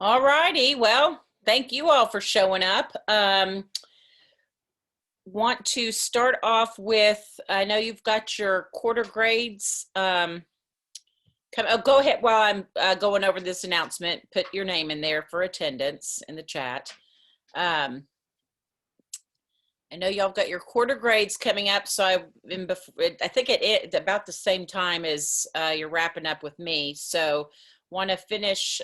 All righty. Well, thank you all for showing up. Want to start off with, I know you've got your quarter grades. Go ahead while I'm going over this announcement. Put your name in there for attendance in the chat. I know y'all got your quarter grades coming up, so I think it's about the same time as you're wrapping up with me. So want to finish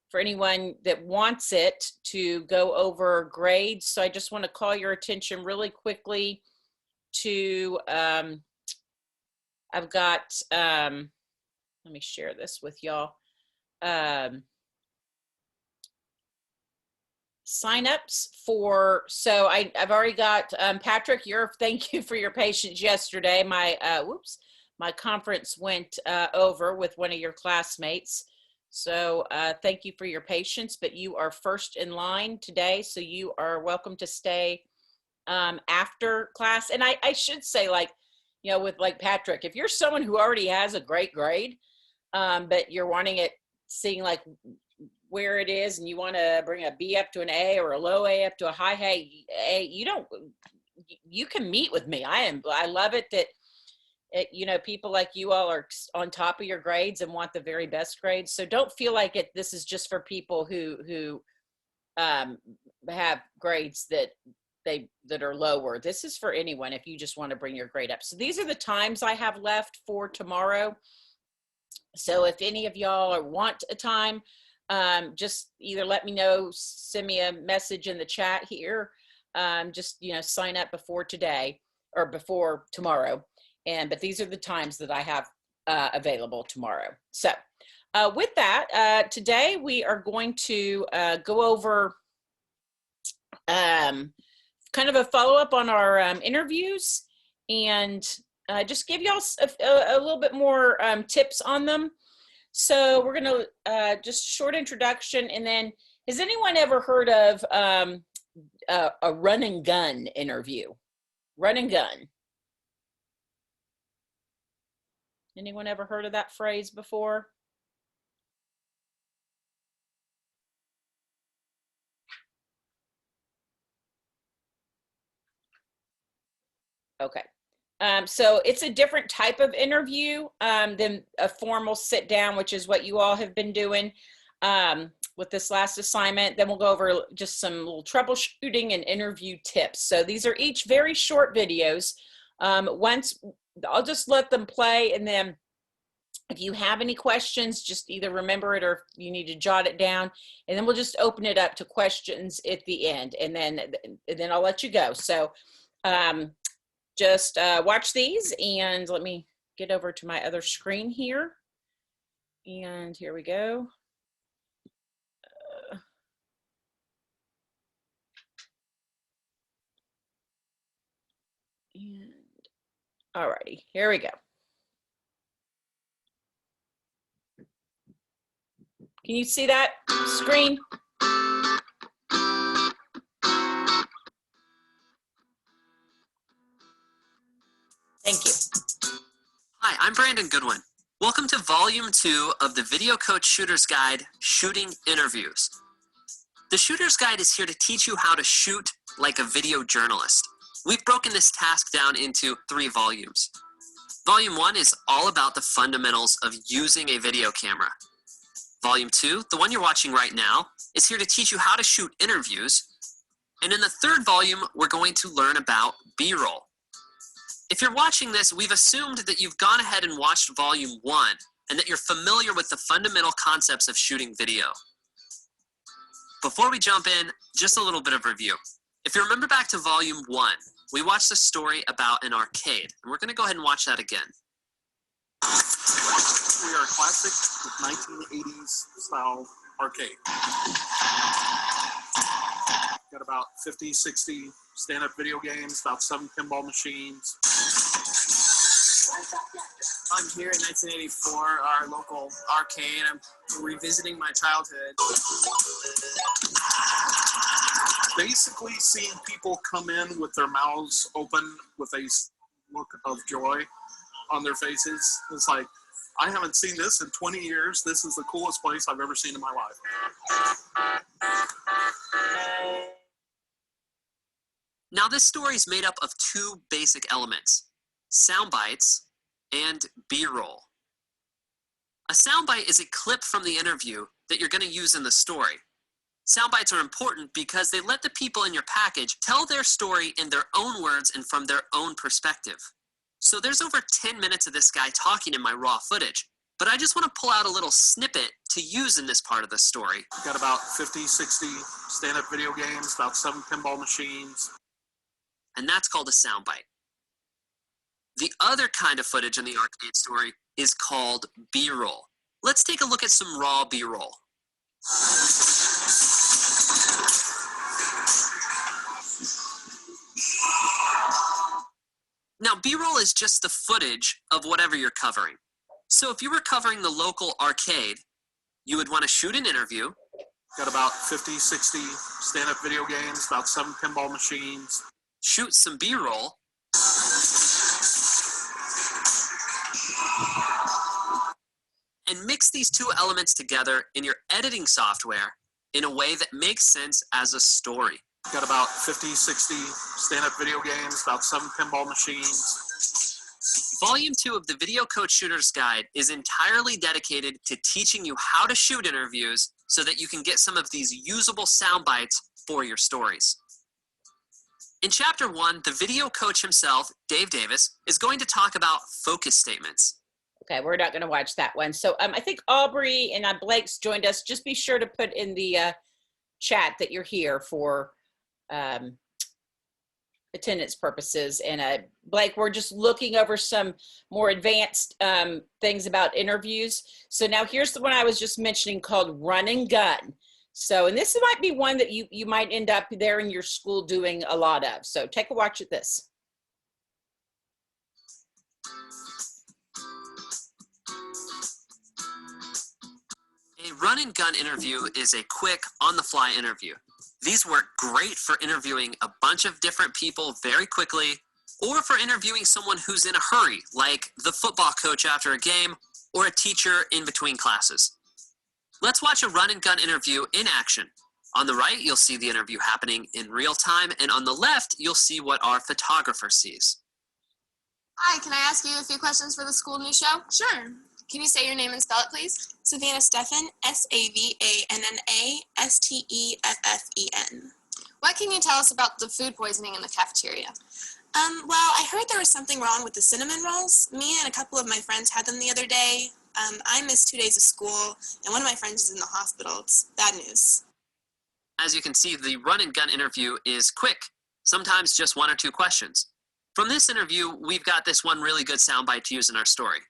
for anyone that wants it to go over grades. So I just want to call your attention really quickly to, I've got, let me share this with y'all. Signups for, so I've already got, Patrick, thank you for your patience yesterday. My conference went over with one of your classmates. So thank you for your patience, but you are first in line today. So you are welcome to stay after class. And I should say, like, you know, with like Patrick, if you're someone who already has a great grade, but you're wanting it, seeing like where it is, and you want to bring a B up to an A or a low A up to a high A, you can meet with me. I love it that, you know, people like you all are on top of your grades and want the very best grades. So don't feel like this is just for people who have grades that are lower. This is for anyone if you just want to bring your grade up. So these are the times I have left for tomorrow. So if any of y'all want a time, just either let me know, send me a message in the chat here. Just, you know, sign up before today or before tomorrow. But these are the times that I have available tomorrow. So with that, today we are going to go over kind of a follow-up on our interviews, and just give y'all a little bit more tips on them. So we're going to just short introduction, and then has anyone ever heard of a run and gun interview? Run and gun. Anyone ever heard of that phrase before? Okay. So it's a different type of interview than a formal sit down, which is what you all have been doing with this last assignment. Then we'll go over just some little troubleshooting and interview tips. So these are each very short videos. Once I'll just let them play, and then if you have any questions, just either remember it or you need to jot it down, and then we'll just open it up to questions at the end, and then I'll let you go. So just watch these, and let me get over to my other screen here. And here we go. And all righty, here we go. Can you see that screen? Thank you. Hi, I'm Brandon Goodwin. Welcome to Volume 2 of the Video Coach Shooter's Guide, Shooting Interviews. The Shooter's Guide is here to teach you how to shoot like a video journalist. We've broken this task down into 3 volumes. Volume 1 is all about the fundamentals of using a video camera. Volume 2, the one you're watching right now, is here to teach you how to shoot interviews. And in the 3rd volume, we're going to learn about B-roll. If you're watching this, we've assumed that you've gone ahead and watched Volume 1 and that you're familiar with the fundamental concepts of shooting video. Before we jump in, just a little bit of review. If you remember back to Volume 1, we watched a story about an arcade, and we're going to go ahead and watch that again. We are a classic 1980s style arcade. Got about 50, 60 stand-up video games, about 7 pinball machines. I'm here in 1984, our local arcade. I'm revisiting my childhood. Basically seeing people come in with their mouths open with a look of joy on their faces. It's like, I haven't seen this in 20 years. This is the coolest place I've ever seen in my life. Now, this story is made up of two basic elements: sound bites and B-roll. A soundbite is a clip from the interview that you're going to use in the story. Soundbites are important because they let the people in your package tell their story in their own words and from their own perspective. So there's over 10 minutes of this guy talking in my raw footage, but I just want to pull out a little snippet to use in this part of the story. Got about 50, 60 stand-up video games, about 7 pinball machines. And that's called a soundbite. The other kind of footage in the arcade story is called B-roll. Let's take a look at some raw B-roll. Now, B-roll is just the footage of whatever you're covering. So if you were covering the local arcade, you would want to shoot an interview. Got about 50, 60 stand-up video games, about 7 pinball machines. Shoot some B-roll. And mix these two elements together in your editing software in a way that makes sense as a story. Got about 50, 60 stand-up video games, about 7 pinball machines. Volume 2 of the Video Coach Shooter's Guide is entirely dedicated to teaching you how to shoot interviews so that you can get some of these usable sound bites for your stories. In Chapter 1, the video coach himself, Dave Davis, is going to talk about focus statements. Okay, we're not going to watch that one. So I think Aubrey and Blake's joined us. Just be sure to put in the chat that you're here for attendance purposes. And Blake, we're just looking over some more advanced things about interviews. So now here's the one I was just mentioning called Run and Gun. So, and this might be one that you might end up there in your school doing a lot of. So take a watch at this. A run and gun interview is a quick, on-the-fly interview. These work great for interviewing a bunch of different people very quickly, or for interviewing someone who's in a hurry, like the football coach after a game, or a teacher in between classes. Let's watch a run and gun interview in action. On the right, you'll see the interview happening in real time, and on the left, you'll see what our photographer sees. Hi, can I ask you a few questions for the school news show? Sure. Can you say your name and spell it, please? Savannah Steffen, Savanna Steffen. What can you tell us about the food poisoning in the cafeteria? Well, I heard there was something wrong with the cinnamon rolls. Me and a couple of my friends had them the other day. I missed 2 days of school, and one of my friends is in the hospital. It's bad news. As you can see, the run and gun interview is quick, sometimes just 1 or 2 questions. From this interview, we've got this one really good soundbite to use in our story.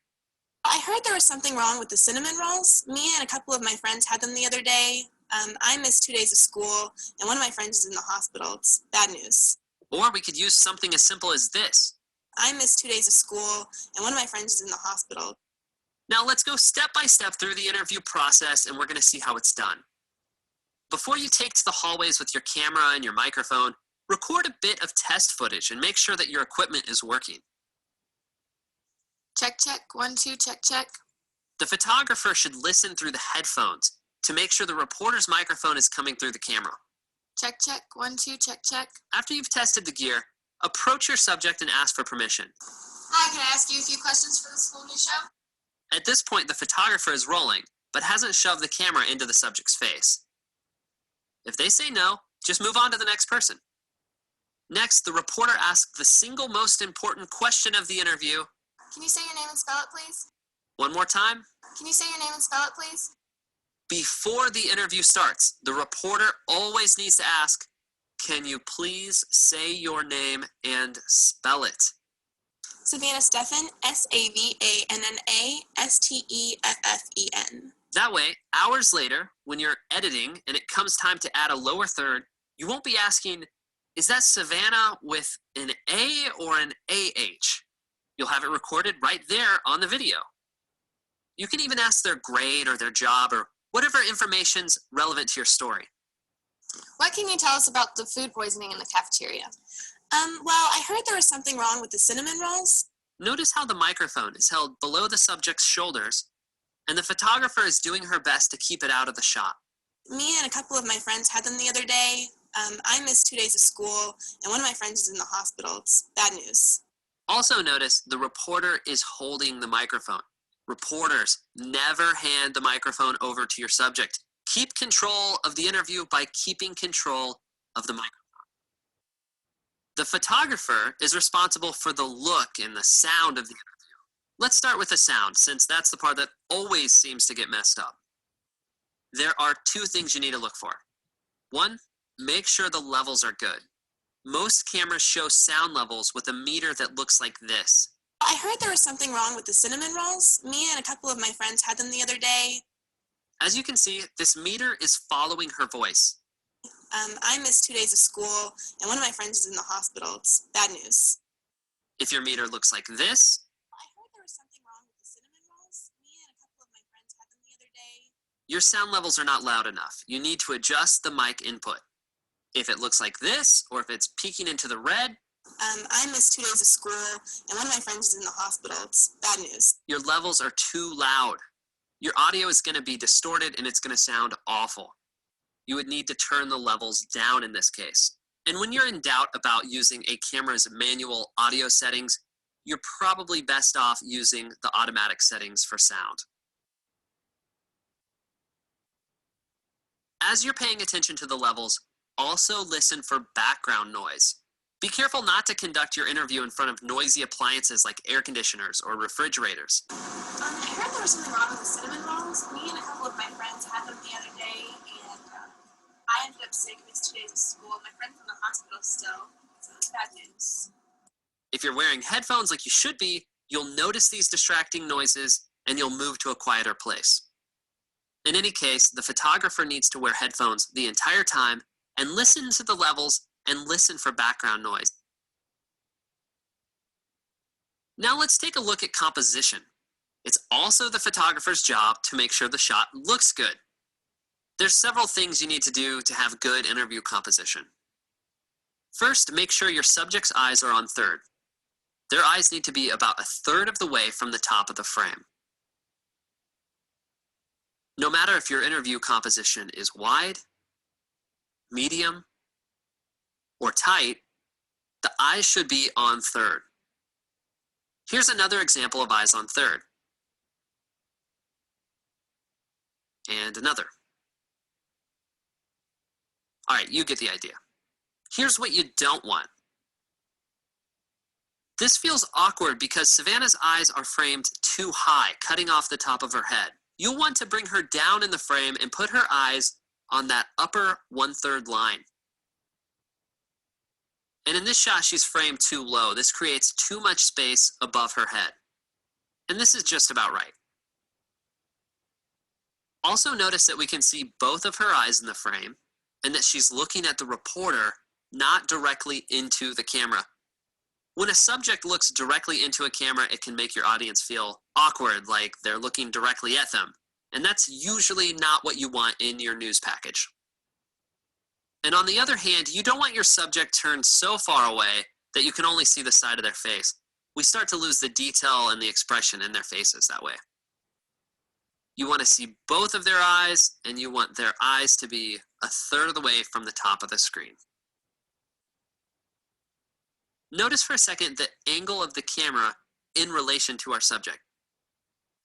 I heard there was something wrong with the cinnamon rolls. Me and a couple of my friends had them the other day. I missed 2 days of school, and one of my friends is in the hospital. It's bad news. Or we could use something as simple as this. I missed 2 days of school, and one of my friends is in the hospital. Now let's go step by step through the interview process, and we're going to see how it's done. Before you take to the hallways with your camera and your microphone, record a bit of test footage and make sure that your equipment is working. Check, check, 1, 2, check, check. The photographer should listen through the headphones to make sure the reporter's microphone is coming through the camera. Check, check, 1, 2, check, check. After you've tested the gear, approach your subject and ask for permission. Hi, can I ask you a few questions for the school news show? At this point, the photographer is rolling, but hasn't shoved the camera into the subject's face. If they say no, just move on to the next person. Next, the reporter asks the single most important question of the interview. Can you say your name and spell it, please? One more time. Can you say your name and spell it, please? Before the interview starts, the reporter always needs to ask, can you please say your name and spell it? Savannah Steffen, Savanna Steffen. That way, hours later, when you're editing and it comes time to add a lower third, you won't be asking, is that Savannah with an A or an AH? You'll have it recorded right there on the video. You can even ask their grade or their job or whatever information's relevant to your story. What can you tell us about the food poisoning in the cafeteria? Well, I heard there was something wrong with the cinnamon rolls. Notice how the microphone is held below the subject's shoulders, and the photographer is doing her best to keep it out of the shot. Me and a couple of my friends had them the other day. I missed 2 days of school, and one of my friends is in the hospital. It's bad news. Also notice the reporter is holding the microphone. Reporters, never hand the microphone over to your subject. Keep control of the interview by keeping control of the microphone. The photographer is responsible for the look and the sound of the interview. Let's start with the sound, since that's the part that always seems to get messed up. There are 2 things you need to look for. 1, make sure the levels are good. Most cameras show sound levels with a meter that looks like this. I heard there was something wrong with the cinnamon rolls. Me and a couple of my friends had them the other day. As you can see, this meter is following her voice. I missed 2 days of school, and one of my friends is in the hospital. It's bad news. If your meter looks like this, I heard there was something wrong with the cinnamon rolls. Me and a couple of my friends had them the other day. your sound levels are not loud enough. You need to adjust the mic input. If it looks like this, or if it's peeking into the red, I missed 2 days of school, and one of my friends is in the hospital. It's bad news. your levels are too loud. Your audio is going to be distorted and it's going to sound awful. You would need to turn the levels down in this case. And when you're in doubt about using a camera's manual audio settings, you're probably best off using the automatic settings for sound. As you're paying attention to the levels, also listen for background noise. Be careful not to conduct your interview in front of noisy appliances like air conditioners or refrigerators. I heard there was something wrong with the cinnamon rolls. Me and a couple of my friends had them the other day, and I ended up sick, missed 2 days of school. My friend's in the hospital still, so it's bad news. If you're wearing headphones like you should be, you'll notice these distracting noises and you'll move to a quieter place. In any case, the photographer needs to wear headphones the entire time and listen to the levels and listen for background noise. Now let's take a look at composition. It's also the photographer's job to make sure the shot looks good. There's several things you need to do to have good interview composition. First, make sure your subject's eyes are on third. Their eyes need to be about a third of the way from the top of the frame. No matter if your interview composition is wide, medium, or tight, the eyes should be on third. Here's another example of eyes on third. And another. All right, you get the idea. Here's what you don't want. This feels awkward because Savannah's eyes are framed too high, cutting off the top of her head. You'll want to bring her down in the frame and put her eyes on that upper 1/3 line. And in this shot, she's framed too low. This creates too much space above her head. And this is just about right. Also notice that we can see both of her eyes in the frame and that she's looking at the reporter, not directly into the camera. When a subject looks directly into a camera, it can make your audience feel awkward, like they're looking directly at them. And that's usually not what you want in your news package. And on the other hand, you don't want your subject turned so far away that you can only see the side of their face. We start to lose the detail and the expression in their faces that way. You want to see both of their eyes, and you want their eyes to be a third of the way from the top of the screen. Notice for a second the angle of the camera in relation to our subject.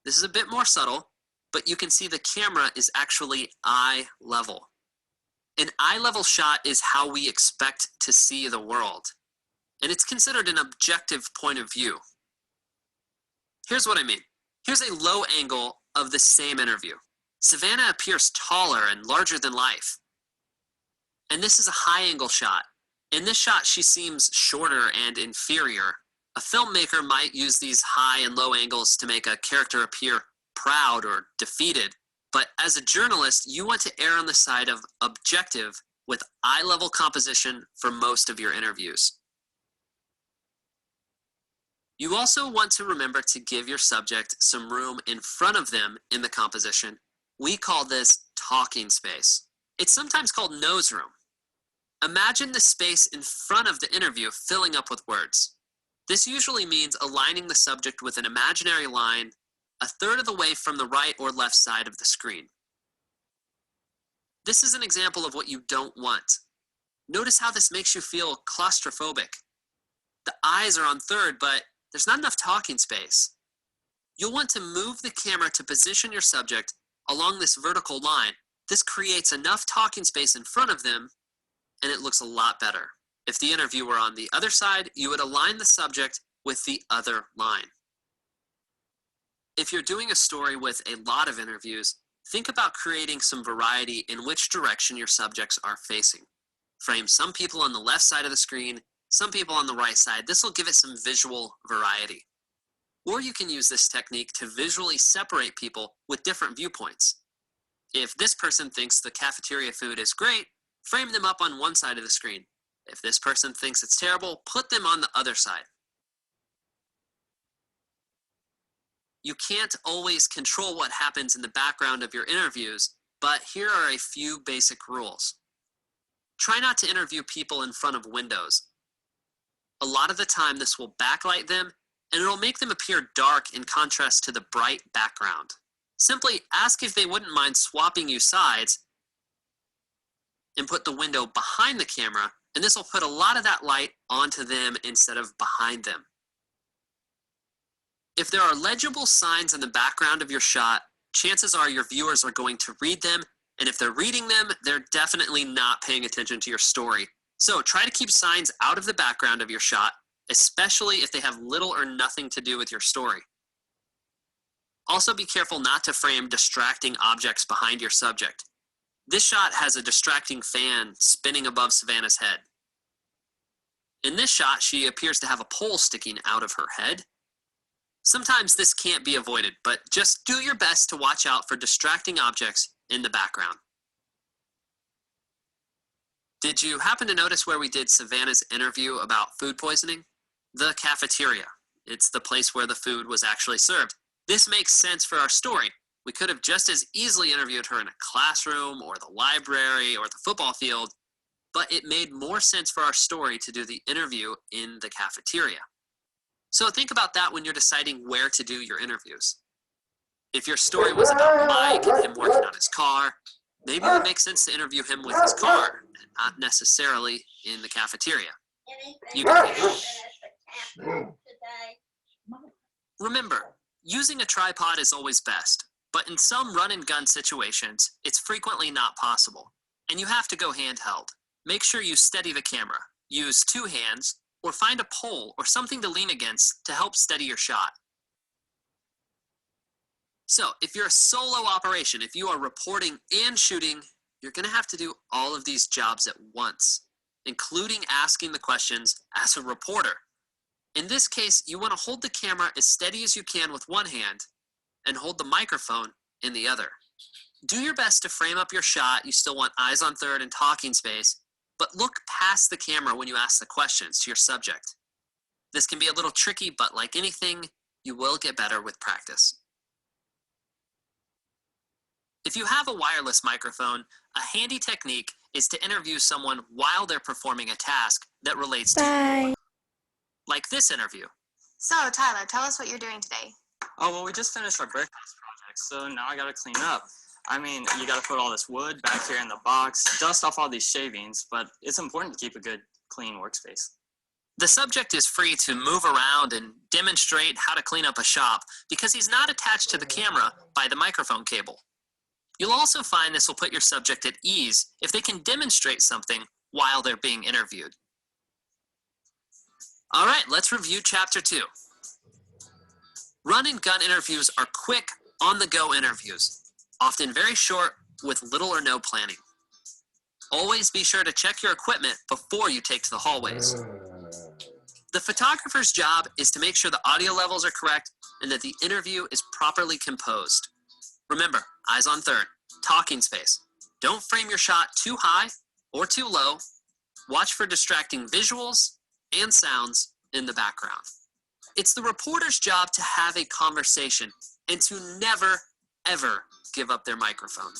This is a bit more subtle, but you can see the camera is actually eye level. An eye level shot is how we expect to see the world, and it's considered an objective point of view. Here's what I mean. Here's a low angle of the same interview. Savannah appears taller and larger than life. And this is a high angle shot. In this shot, she seems shorter and inferior. A filmmaker might use these high and low angles to make a character appear proud or defeated. But as a journalist, you want to err on the side of objective with eye-level composition for most of your interviews. You also want to remember to give your subject some room in front of them in the composition. We call this talking space. It's sometimes called nose room. Imagine the space in front of the interview filling up with words. This usually means aligning the subject with an imaginary line a third of the way from the right or left side of the screen. This is an example of what you don't want. Notice how this makes you feel claustrophobic. The eyes are on third, but there's not enough talking space. You'll want to move the camera to position your subject along this vertical line. This creates enough talking space in front of them, and it looks a lot better. If the interview were on the other side, you would align the subject with the other line. If you're doing a story with a lot of interviews, think about creating some variety in which direction your subjects are facing. Frame some people on the left side of the screen, some people on the right side. This will give it some visual variety. Or you can use this technique to visually separate people with different viewpoints. If this person thinks the cafeteria food is great, frame them up on one side of the screen. If this person thinks it's terrible, put them on the other side. You can't always control what happens in the background of your interviews, but here are a few basic rules. Try not to interview people in front of windows. A lot of the time this will backlight them, and it'll make them appear dark in contrast to the bright background. Simply ask if they wouldn't mind swapping you sides and put the window behind the camera, and this will put a lot of that light onto them instead of behind them. If there are legible signs in the background of your shot, chances are your viewers are going to read them, and if they're reading them, they're definitely not paying attention to your story. So try to keep signs out of the background of your shot, especially if they have little or nothing to do with your story. Also be careful not to frame distracting objects behind your subject. This shot has a distracting fan spinning above Savannah's head. In this shot, she appears to have a pole sticking out of her head. Sometimes this can't be avoided, but just do your best to watch out for distracting objects in the background. Did you happen to notice where we did Savannah's interview about food poisoning? The cafeteria. It's the place where the food was actually served. This makes sense for our story. We could have just as easily interviewed her in a classroom or the library or the football field, but it made more sense for our story to do the interview in the cafeteria. So think about that when you're deciding where to do your interviews. If your story was about Mike and him working on his car, maybe it would make sense to interview him with his car, and not necessarily in the cafeteria. You can remember, using a tripod is always best, but in some run-and-gun situations, it's frequently not possible, and you have to go handheld. Make sure you steady the camera. Use two hands, or find a pole or something to lean against to help steady your shot. So, if you're a solo operation, if you are reporting and shooting, you're going to have to do all of these jobs at once, including asking the questions as a reporter. In this case, you want to hold the camera as steady as you can with one hand and hold the microphone in the other. Do your best to frame up your shot. You still want eyes on third and talking space, but look past the camera when you ask the questions to your subject. This can be a little tricky, but like anything, you will get better with practice. If you have a wireless microphone, a handy technique is to interview someone while they're performing a task that relates to you. Like this interview. So, Tyler, tell us what you're doing today. Oh, well, we just finished our breakfast project, so now I gotta clean up. I mean, you gotta put all this wood back here in the box, dust off all these shavings, but it's important to keep a good, clean workspace. The subject is free to move around and demonstrate how to clean up a shop because he's not attached to the camera by the microphone cable. You'll also find this will put your subject at ease if they can demonstrate something while they're being interviewed. All right, let's review Chapter 2. Run and gun interviews are quick, on-the-go interviews, often very short with little or no planning. Always be sure to check your equipment before you take to the hallways. The photographer's job is to make sure the audio levels are correct and that the interview is properly composed. Remember, eyes on third, talking space. Don't frame your shot too high or too low. Watch for distracting visuals and sounds in the background. It's the reporter's job to have a conversation and to never, ever give up their microphone.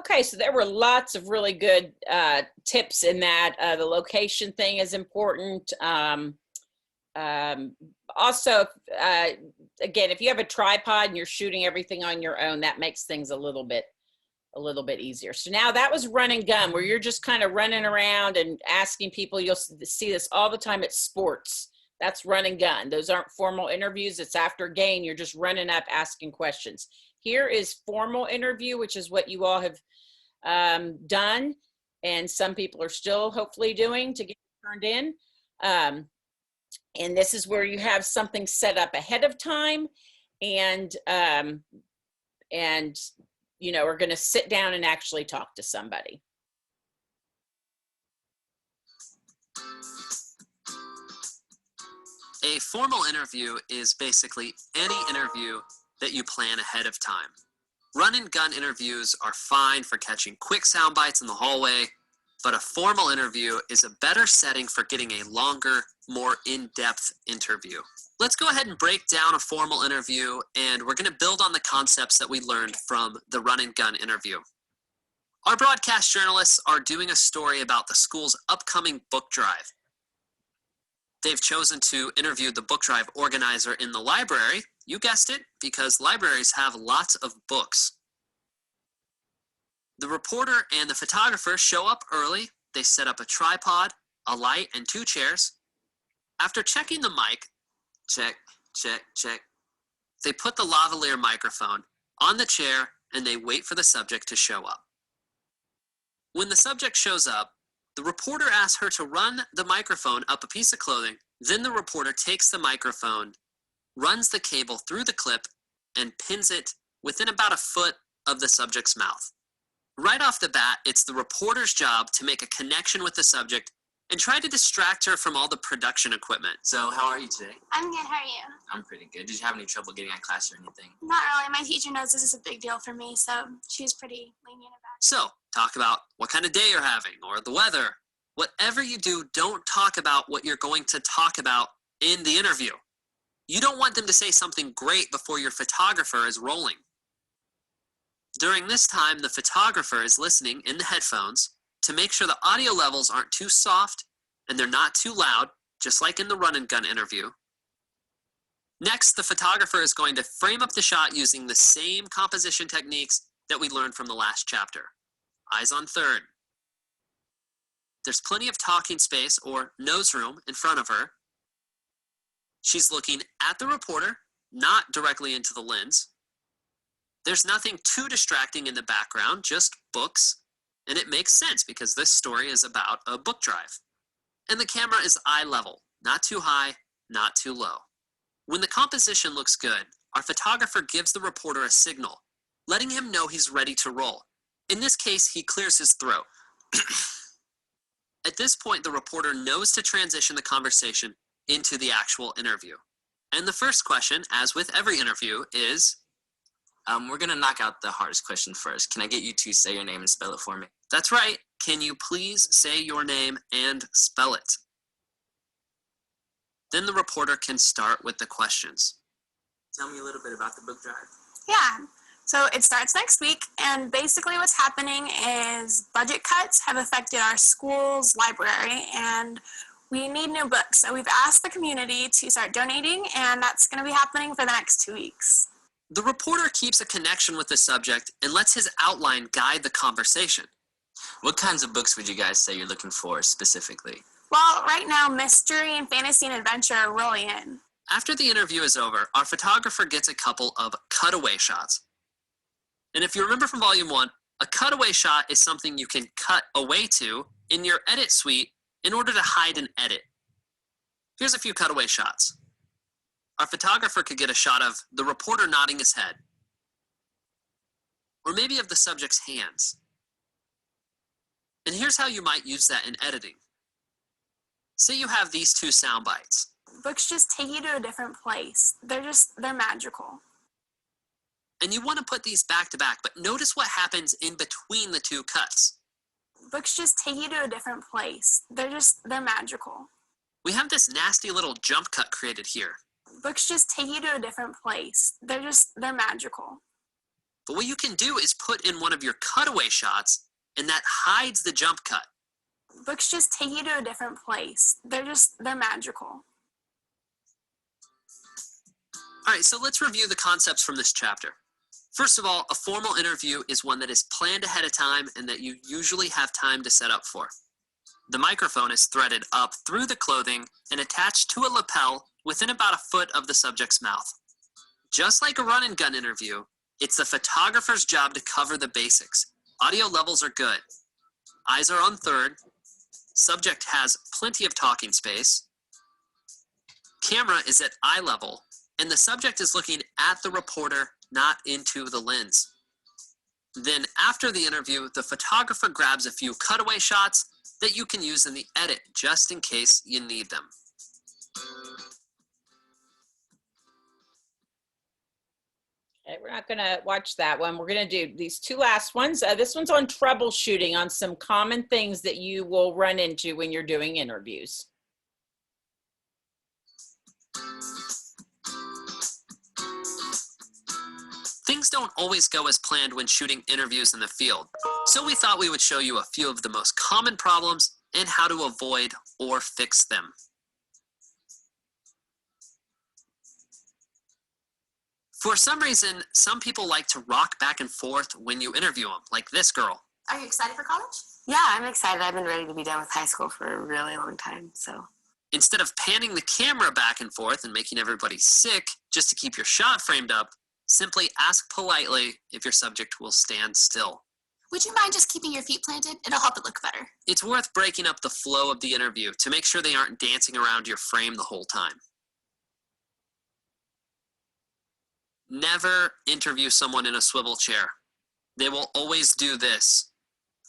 Okay, so there were lots of really good tips in that. The location thing is important. Also, again, if you have a tripod and you're shooting everything on your own, that makes things a little bit easier. So now that was run and gun, where you're just kind of running around and asking people. You'll see this all the time at sports. That's run and gun. Those aren't formal interviews. It's after game. You're just running up asking questions. Here is formal interview, which is what you all have done, and some people are still hopefully doing to get turned in. And this is where you have something set up ahead of time, and you know, are going to sit down and actually talk to somebody. A formal interview is basically any interview that you plan ahead of time. Run and gun interviews are fine for catching quick sound bites in the hallway, but a formal interview is a better setting for getting a longer, more in-depth interview. Let's go ahead and break down a formal interview, and we're going to build on the concepts that we learned from the run and gun interview. Our broadcast journalists are doing a story about the school's upcoming book drive. They've chosen to interview the book drive organizer in the library. You guessed it, because libraries have lots of books. The reporter and the photographer show up early. They set up a tripod, a light, and 2 chairs. After checking the mic, check, check, check, they put the lavalier microphone on the chair and they wait for the subject to show up. When the subject shows up, the reporter asks her to run the microphone up a piece of clothing. Then the reporter takes the microphone, runs the cable through the clip, and pins it within about a foot of the subject's mouth. Right off the bat, it's the reporter's job to make a connection with the subject and try to distract her from all the production equipment. So, how are you today? I'm good. How are you? I'm pretty good. Did you have any trouble getting out of class or anything? Not really. My teacher knows this is a big deal for me, so she's pretty lenient about it. So, talk about what kind of day you're having or the weather. Whatever you do, don't talk about what you're going to talk about in the interview. You don't want them to say something great before your photographer is rolling. During this time, the photographer is listening in the headphones to make sure the audio levels aren't too soft and they're not too loud, just like in the run and gun interview. Next, the photographer is going to frame up the shot using the same composition techniques that we learned from the last chapter. Eyes on third. There's plenty of talking space or nose room in front of her. She's looking at the reporter, not directly into the lens. There's nothing too distracting in the background, just books. And it makes sense because this story is about a book drive. And the camera is eye level, not too high, not too low. When the composition looks good, our photographer gives the reporter a signal, letting him know he's ready to roll. In this case, he clears his throat. At this point, the reporter knows to transition the conversation into the actual interview. And the first question, as with every interview, is... We're going to knock out the hardest question first. Can I get you to say your name and spell it for me? That's right. Can you please say your name and spell it? Then the reporter can start with the questions. Tell me a little bit about the book drive. Yeah. So it starts next week, and basically what's happening is budget cuts have affected our school's library, and we need new books. So we've asked the community to start donating, and that's going to be happening for the next 2 weeks. The reporter keeps a connection with the subject and lets his outline guide the conversation. What kinds of books would you guys say you're looking for specifically? Well, right now, mystery and fantasy and adventure are really in. After the interview is over, our photographer gets a couple of cutaway shots. And if you remember from Volume 1, a cutaway shot is something you can cut away to in your edit suite in order to hide an edit. Here's a few cutaway shots. Our photographer could get a shot of the reporter nodding his head, or maybe of the subject's hands. And here's how you might use that in editing. Say you have these 2 sound bites. Books just take you to a different place. They're magical. And you want to put these back to back, but notice what happens in between the 2 cuts. Books just take you to a different place. They're magical. We have this nasty little jump cut created here. Books just take you to a different place. They're magical. But what you can do is put in one of your cutaway shots, and that hides the jump cut. Books just take you to a different place. They're magical. All right, so let's review the concepts from this chapter. First of all, a formal interview is one that is planned ahead of time and that you usually have time to set up for. The microphone is threaded up through the clothing and attached to a lapel within about a foot of the subject's mouth. Just like a run and gun interview, it's the photographer's job to cover the basics. Audio levels are good. Eyes are on third. Subject has plenty of talking space. Camera is at eye level, and the subject is looking at the reporter, not into the lens. Then after the interview, the photographer grabs a few cutaway shots that you can use in the edit just in case you need them. Okay, we're not going to watch that one. We're going to do these two last ones. This one's on troubleshooting, on some common things that you will run into when you're doing interviews. Things don't always go as planned when shooting interviews in the field, so we thought we would show you a few of the most common problems and how to avoid or fix them. For some reason, some people like to rock back and forth when you interview them, like this girl. Are you excited for college? Yeah, I'm excited. I've been ready to be done with high school for a really long time, so. Instead of panning the camera back and forth and making everybody sick just to keep your shot framed up, simply ask politely if your subject will stand still. Would you mind just keeping your feet planted? It'll help it look better. It's worth breaking up the flow of the interview to make sure they aren't dancing around your frame the whole time. Never interview someone in a swivel chair. They will always do this.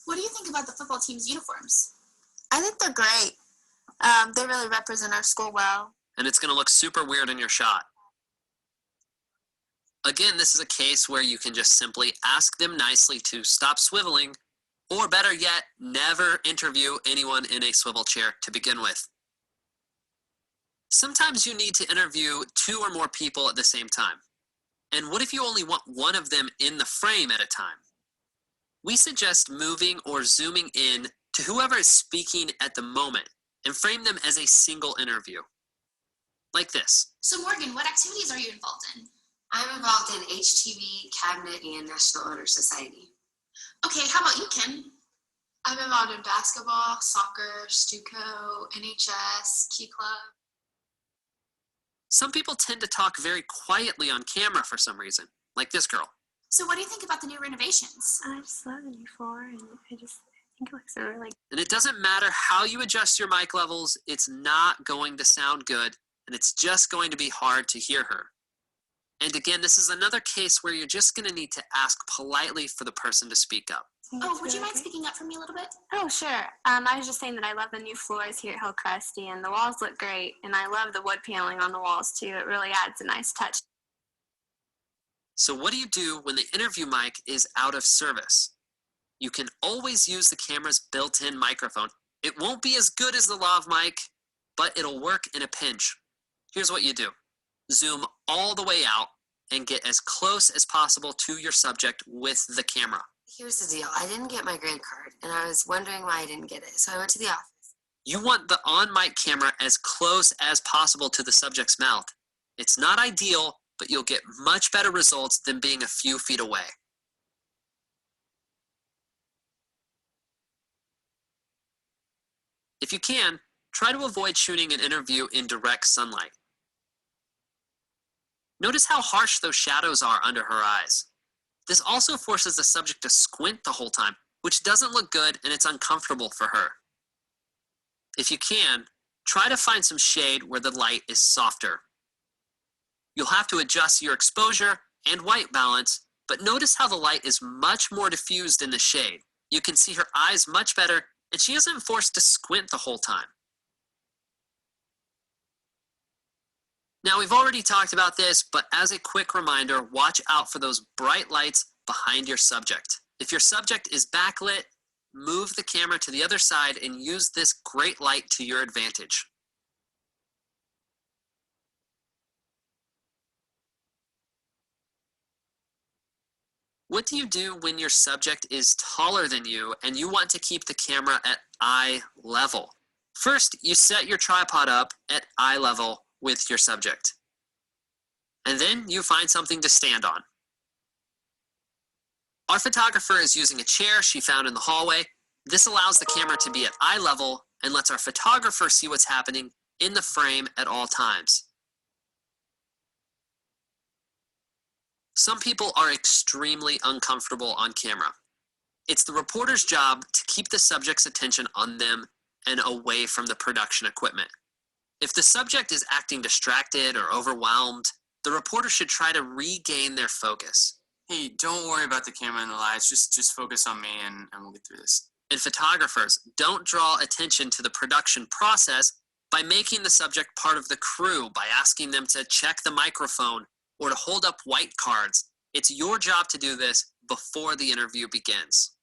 What do you think about the football team's uniforms? I think they're great. They really represent our school well. And it's going to look super weird in your shot. Again, this is a case where you can just simply ask them nicely to stop swiveling, or better yet, never interview anyone in a swivel chair to begin with. Sometimes you need to interview 2 or more people at the same time. And what if you only want one of them in the frame at a time? We suggest moving or zooming in to whoever is speaking at the moment and frame them as a single interview. Like this. So Morgan, what activities are you involved in? I'm involved in HTV, Cabinet, and National Honor Society. Okay, how about you, Kim? I'm involved in basketball, soccer, Stuco, NHS, Key Club. Some people tend to talk very quietly on camera for some reason, like this girl. So what do you think about the new renovations? I just love the new floor, and I think it looks really. And it doesn't matter how you adjust your mic levels, it's not going to sound good, and it's just going to be hard to hear her. And again, this is another case where you're just going to need to ask politely for the person to speak up. Oh, would you mind speaking up for me a little bit? Oh, sure. I was just saying that I love the new floors here at Hillcrest, and the walls look great, and I love the wood paneling on the walls, too. It really adds a nice touch. So what do you do when the interview mic is out of service? You can always use the camera's built-in microphone. It won't be as good as the lav mic, but it'll work in a pinch. Here's what you do. Zoom all the way out and get as close as possible to your subject with the camera. Here's the deal. I didn't get my grade card, and I was wondering why I didn't get it, so I went to the office. You want the on-mic camera as close as possible to the subject's mouth. It's not ideal, but you'll get much better results than being a few feet away. If you can, try to avoid shooting an interview in direct sunlight. Notice how harsh those shadows are under her eyes. This also forces the subject to squint the whole time, which doesn't look good and it's uncomfortable for her. If you can, try to find some shade where the light is softer. You'll have to adjust your exposure and white balance, but notice how the light is much more diffused in the shade. You can see her eyes much better, and she isn't forced to squint the whole time. Now, we've already talked about this, but as a quick reminder, watch out for those bright lights behind your subject. If your subject is backlit, move the camera to the other side and use this great light to your advantage. What do you do when your subject is taller than you and you want to keep the camera at eye level? First, you set your tripod up at eye level with your subject. And then you find something to stand on. Our photographer is using a chair she found in the hallway. This allows the camera to be at eye level and lets our photographer see what's happening in the frame at all times. Some people are extremely uncomfortable on camera. It's the reporter's job to keep the subject's attention on them and away from the production equipment. If the subject is acting distracted or overwhelmed, the reporter should try to regain their focus. Hey, don't worry about the camera and the lights. Just focus on me and we'll get through this. And photographers, don't draw attention to the production process by making the subject part of the crew, by asking them to check the microphone or to hold up white cards. It's your job to do this before the interview begins.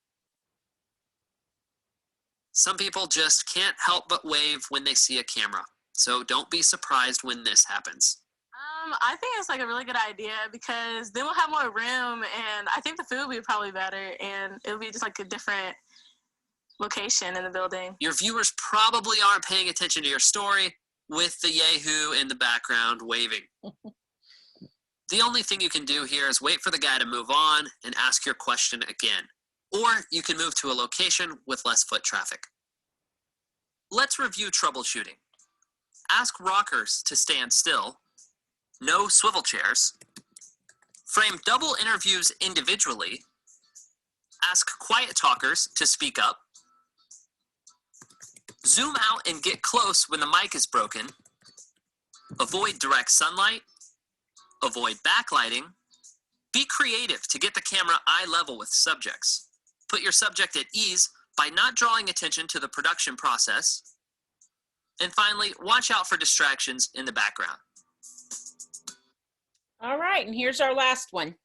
Some people just can't help but wave when they see a camera, so don't be surprised when this happens. I think it's like a really good idea because then we'll have more room, and I think the food will be probably better, and it'll be just like a different location in the building. Your viewers probably aren't paying attention to your story with the yahoo in the background waving. The only thing you can do here is wait for the guy to move on and ask your question again. Or you can move to a location with less foot traffic. Let's review troubleshooting. Ask rockers to stand still. No swivel chairs. Frame double interviews individually. Ask quiet talkers to speak up. Zoom out and get close when the mic is broken. Avoid direct sunlight. Avoid backlighting. Be creative to get the camera eye level with subjects. Put your subject at ease by not drawing attention to the production process. And finally, watch out for distractions in the background. All right, and here's our last one.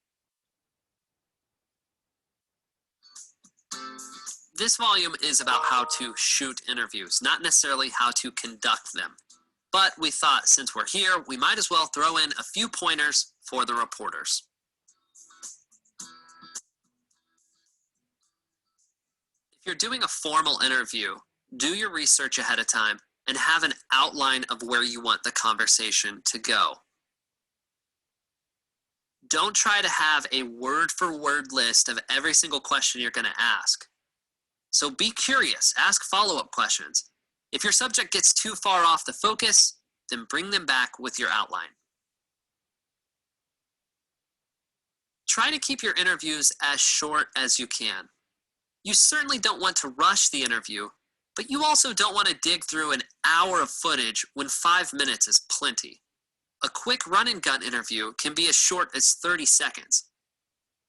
This volume is about how to shoot interviews, not necessarily how to conduct them. But we thought since we're here, we might as well throw in a few pointers for the reporters. If you're doing a formal interview, do your research ahead of time and have an outline of where you want the conversation to go. Don't try to have a word-for-word list of every single question you're going to ask. So be curious, ask follow-up questions. If your subject gets too far off the focus, then bring them back with your outline. Try to keep your interviews as short as you can. You certainly don't want to rush the interview, but you also don't want to dig through an hour of footage when 5 minutes is plenty. A quick run-and-gun interview can be as short as 30 seconds,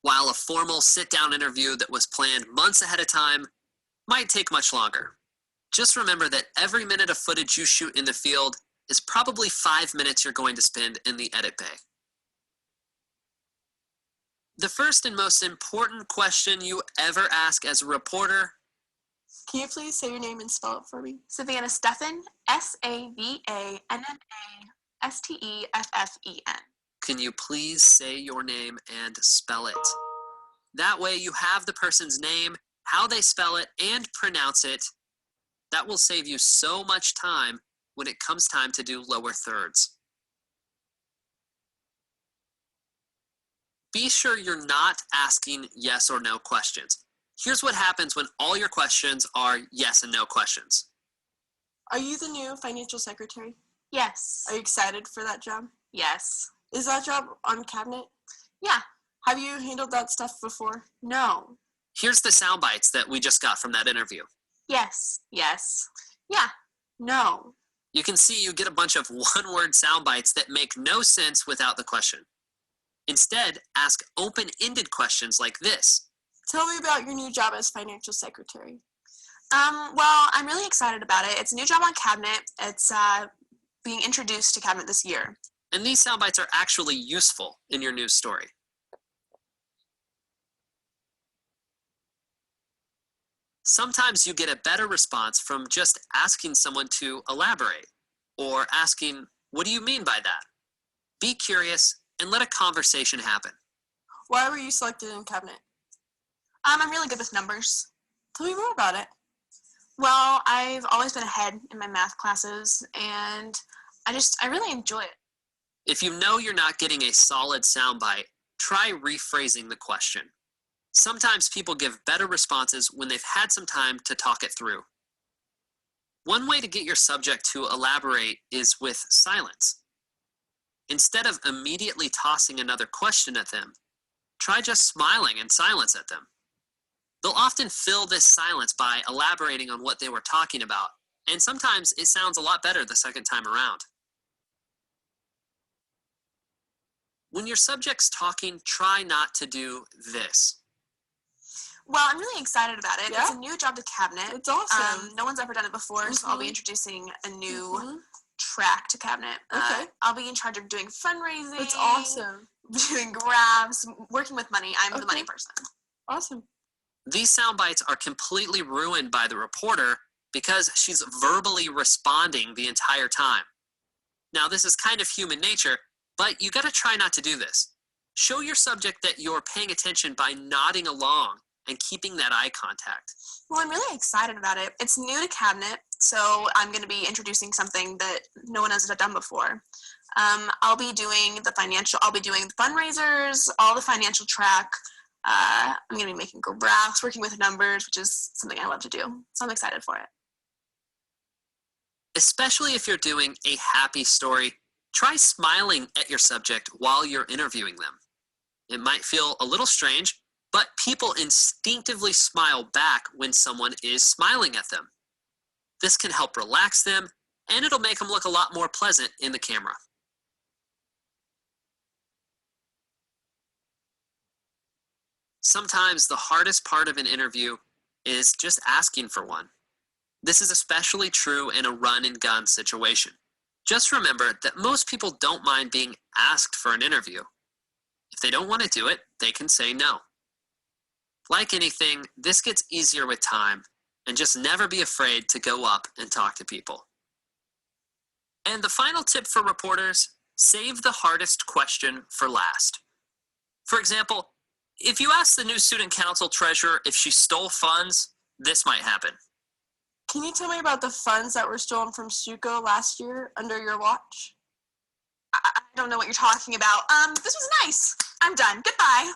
while a formal sit-down interview that was planned months ahead of time might take much longer. Just remember that every minute of footage you shoot in the field is probably 5 minutes you're going to spend in the edit bay. The first and most important question you ever ask as a reporter. Can you please say your name and spell it for me? Savannah Steffen, SAVANNA Can you please say your name and spell it? That way you have the person's name, how they spell it, and pronounce it. That will save you so much time when it comes time to do lower thirds. Be sure you're not asking yes or no questions. Here's what happens when all your questions are yes and no questions. Are you the new financial secretary? Yes. Are you excited for that job? Yes. Is that job on cabinet? Yeah. Have you handled that stuff before? No. Here's the sound bites that we just got from that interview. Yes. Yes. Yeah. No. You can see you get a bunch of one-word sound bites that make no sense without the question. Instead, ask open-ended questions like this. Tell me about your new job as financial secretary. Well, I'm really excited about it. It's a new job on cabinet. It's being introduced to cabinet this year. And these sound bites are actually useful in your news story. Sometimes you get a better response from just asking someone to elaborate, or asking, what do you mean by that? Be curious and let a conversation happen. Why were you selected in cabinet? I'm really good with numbers. Tell me more about it. Well, I've always been ahead in my math classes, and I really enjoy it. If you know you're not getting a solid soundbite, try rephrasing the question. Sometimes people give better responses when they've had some time to talk it through. One way to get your subject to elaborate is with silence. Instead of immediately tossing another question at them, try just smiling in silence at them. They'll often fill this silence by elaborating on what they were talking about, and sometimes it sounds a lot better the second time around. When your subject's talking, try not to do this. Well, I'm really excited about it. Yeah? It's a new job to cabinet. It's awesome. No one's ever done it before, so I'll be Mhm. introducing a new track to cabinet. Okay. I'll be in charge of doing fundraising. That's awesome. Doing grabs, working with money. I'm the money Okay. person. Awesome. These sound bites are completely ruined by the reporter because she's verbally responding the entire time. Now, this is kind of human nature, but you gotta try not to do this. Show your subject that you're paying attention by nodding along and keeping that eye contact. Well, I'm really excited about it. It's new to cabinet, so I'm going to be introducing something that no one has done before. I'll be doing the fundraisers, all the financial track. I'm going to be making graphs, working with numbers, which is something I love to do. So I'm excited for it. Especially if you're doing a happy story, try smiling at your subject while you're interviewing them. It might feel a little strange, but people instinctively smile back when someone is smiling at them. This can help relax them, and it'll make them look a lot more pleasant in the camera. Sometimes the hardest part of an interview is just asking for one. This is especially true in a run-and-gun situation. Just remember that most people don't mind being asked for an interview. If they don't want to do it, they can say no. Like anything, this gets easier with time, and just never be afraid to go up and talk to people. And the final tip for reporters, save the hardest question for last. For example, if you ask the new student council treasurer if she stole funds, this might happen. Can you tell me about the funds that were stolen from Suco last year under your watch? I don't know what you're talking about. This was nice. I'm done. Goodbye.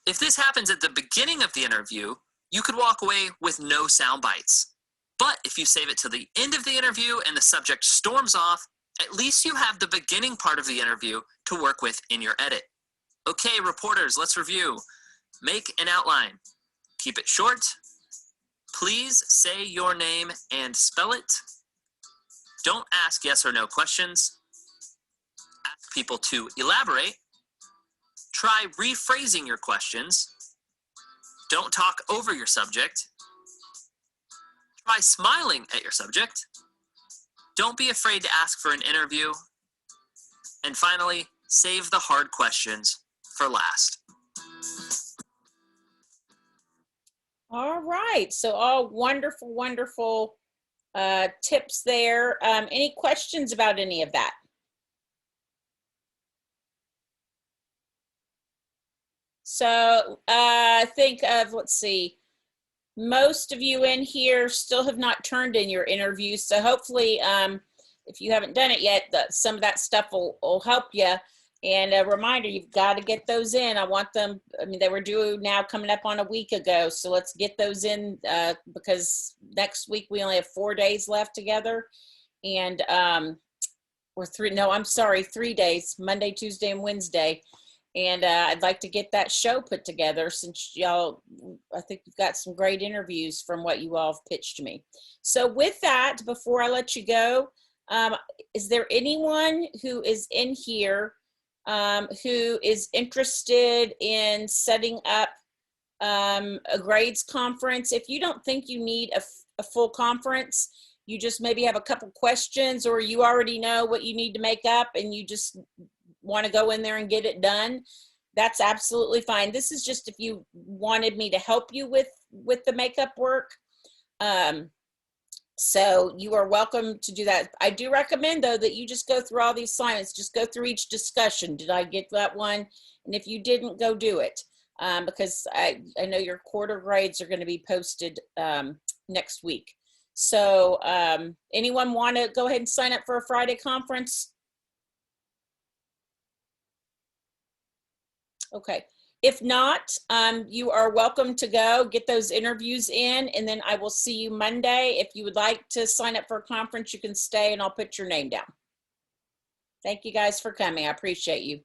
If this happens at the beginning of the interview, you could walk away with no sound bites. But if you save it to the end of the interview and the subject storms off, at least you have the beginning part of the interview to work with in your edit. Okay, reporters, let's review. Make an outline. Keep it short. Please say your name and spell it. Don't ask yes or no questions. Ask people to elaborate. Try rephrasing your questions. Don't talk over your subject. Try smiling at your subject. Don't be afraid to ask for an interview. And finally, save the hard questions for last. All right. So all wonderful, wonderful tips there. Any questions about any of that? So think of, let's see, most of you in here still have not turned in your interviews. So hopefully, if you haven't done it yet, some of that stuff will help you. And a reminder, you've got to get those in. I want them, I mean, they were due now coming up on a week ago. So let's get those in because next week we only have 4 days left together. And or 3 days, Monday, Tuesday, and Wednesday. And I'd like to get that show put together since y'all, I think you've got some great interviews from what you all have pitched to me. So with that, before I let you go, is there anyone who is in here who is interested in setting up a grades conference? If you don't think you need a full conference, you just maybe have a couple questions, or you already know what you need to make up and you just want to go in there and get it done, that's absolutely fine. This is just if you wanted me to help you with the makeup work. So you are welcome to do that. I do recommend, though, that you just go through all these assignments. Just go through each discussion. Did I get that one? And if you didn't, go do it. because I know your quarter grades are going to be posted next week. So anyone want to go ahead and sign up for a Friday conference? Okay. If not, you are welcome to go get those interviews in, and then I will see you Monday. If you would like to sign up for a conference, you can stay and I'll put your name down. Thank you guys for coming. I appreciate you.